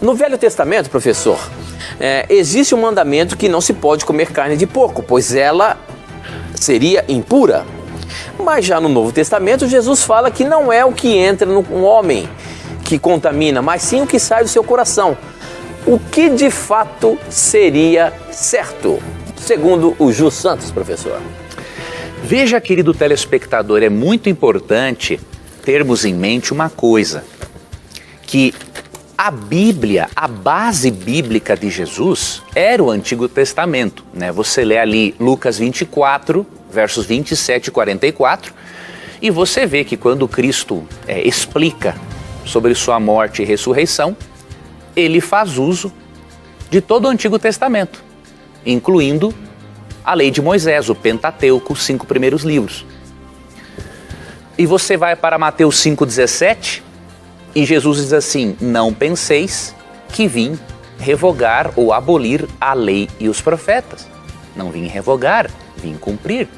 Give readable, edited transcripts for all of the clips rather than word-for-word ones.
No Velho Testamento, professor, existe um mandamento que não se pode comer carne de porco, pois ela seria impura. Mas já no Novo Testamento, Jesus fala que não é o que entra no homem que contamina, mas sim o que sai do seu coração. O que de fato seria certo, segundo o Ju Santos, professor? Veja, querido telespectador, é muito importante termos em mente uma coisa, que a Bíblia, a base bíblica de Jesus era o Antigo Testamento, né? Você lê ali Lucas 24, versos 27 e 44, e você vê que quando Cristo explica sobre sua morte e ressurreição, ele faz uso de todo o Antigo Testamento, incluindo a lei de Moisés, o Pentateuco, os 5 primeiros livros. E você vai para Mateus 5,17 e Jesus diz assim: não penseis que vim revogar ou abolir a lei e os profetas. Não vim revogar, vim cumprir.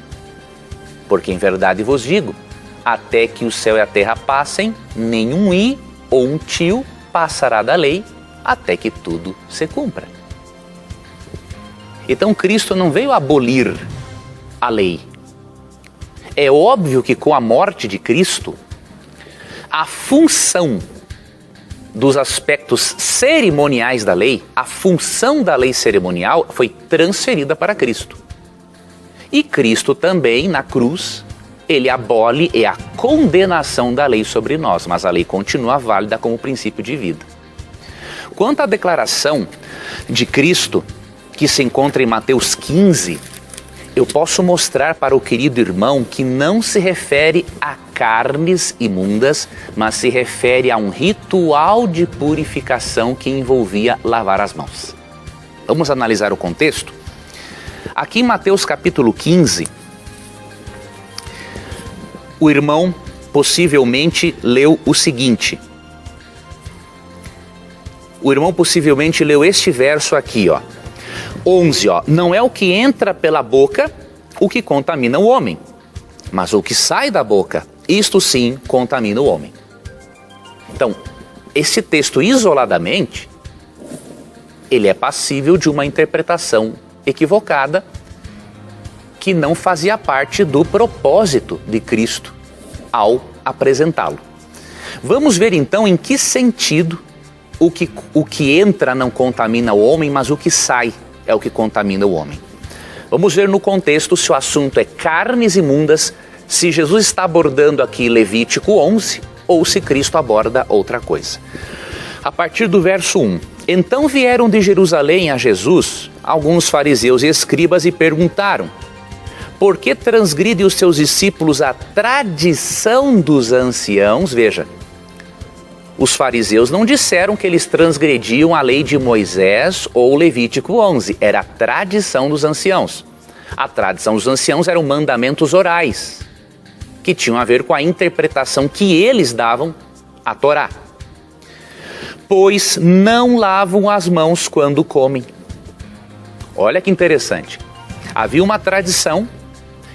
Porque em verdade vos digo, até que o céu e a terra passem, nenhum i ou um tio passará da lei, até que tudo se cumpra. Então Cristo não veio abolir a lei. É óbvio que com a morte de Cristo, a função dos aspectos cerimoniais da lei, a função da lei cerimonial foi transferida para Cristo. E Cristo também, na cruz, ele abole a condenação da lei sobre nós, mas a lei continua válida como princípio de vida. Quanto à declaração de Cristo, que se encontra em Mateus 15, eu posso mostrar para o querido irmão que não se refere a carnes imundas, mas se refere a um ritual de purificação que envolvia lavar as mãos. Vamos analisar o contexto? Aqui em Mateus capítulo 15, o irmão possivelmente leu o seguinte. O irmão possivelmente leu este verso aqui, 11, não é o que entra pela boca o que contamina o homem, mas o que sai da boca, isto sim contamina o homem. Então, esse texto isoladamente, ele é passível de uma interpretação equivocada que não fazia parte do propósito de Cristo ao apresentá-lo. Vamos ver então em que sentido o que entra não contamina o homem, mas o que sai é o que contamina o homem. Vamos ver no contexto se o assunto é carnes imundas, se Jesus está abordando aqui Levítico 11 ou se Cristo aborda outra coisa. A partir do verso 1. Então vieram de Jerusalém a Jesus alguns fariseus e escribas e perguntaram: por que transgride os seus discípulos a tradição dos anciãos? Veja, os fariseus não disseram que eles transgrediam a lei de Moisés ou Levítico 11, era a tradição dos anciãos. A tradição dos anciãos eram mandamentos orais, que tinham a ver com a interpretação que eles davam à Torá. Pois não lavam as mãos quando comem. Olha que interessante. Havia uma tradição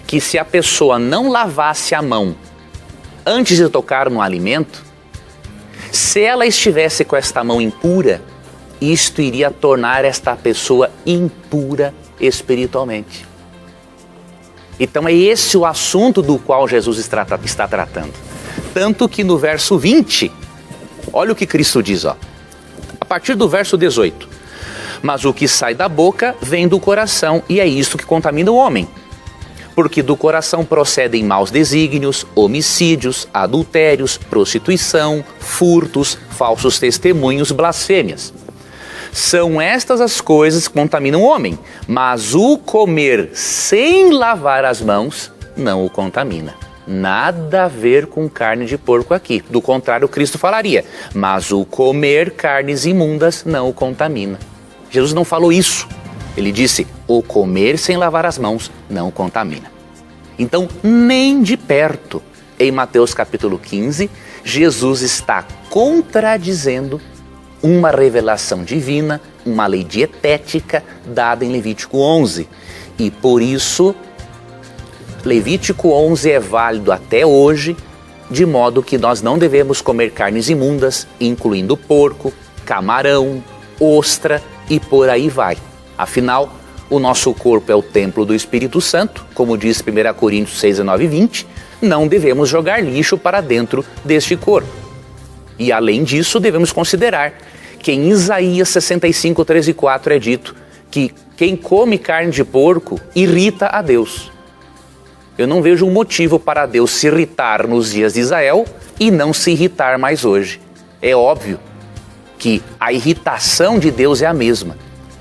que se a pessoa não lavasse a mão antes de tocar no alimento, se ela estivesse com esta mão impura, isto iria tornar esta pessoa impura espiritualmente. Então é esse o assunto do qual Jesus está tratando. Tanto que no verso 20, olha o que Cristo diz, a partir do verso 18. Mas o que sai da boca vem do coração, e é isto que contamina o homem. Porque do coração procedem maus desígnios, homicídios, adultérios, prostituição, furtos, falsos testemunhos, blasfêmias. São estas as coisas que contaminam o homem, mas o comer sem lavar as mãos não o contamina. Nada a ver com carne de porco aqui. Do contrário, Cristo falaria: mas o comer carnes imundas não o contamina. Jesus não falou isso. Ele disse: o comer sem lavar as mãos não o contamina. Então, nem de perto, em Mateus capítulo 15, Jesus está contradizendo uma revelação divina, uma lei dietética dada em Levítico 11. E por isso, Levítico 11 é válido até hoje, de modo que nós não devemos comer carnes imundas, incluindo porco, camarão, ostra e por aí vai. Afinal, o nosso corpo é o templo do Espírito Santo, como diz 1 Coríntios 6, 19 e 20, não devemos jogar lixo para dentro deste corpo. E além disso, devemos considerar que em Isaías 65, 13 e 4 é dito que quem come carne de porco irrita a Deus. Eu não vejo um motivo para Deus se irritar nos dias de Israel e não se irritar mais hoje. É óbvio que a irritação de Deus é a mesma.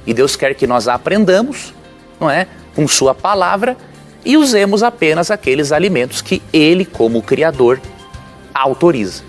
E Deus quer que nós a aprendamos, não é? Com sua palavra e usemos apenas aqueles alimentos que Ele, como Criador, autoriza.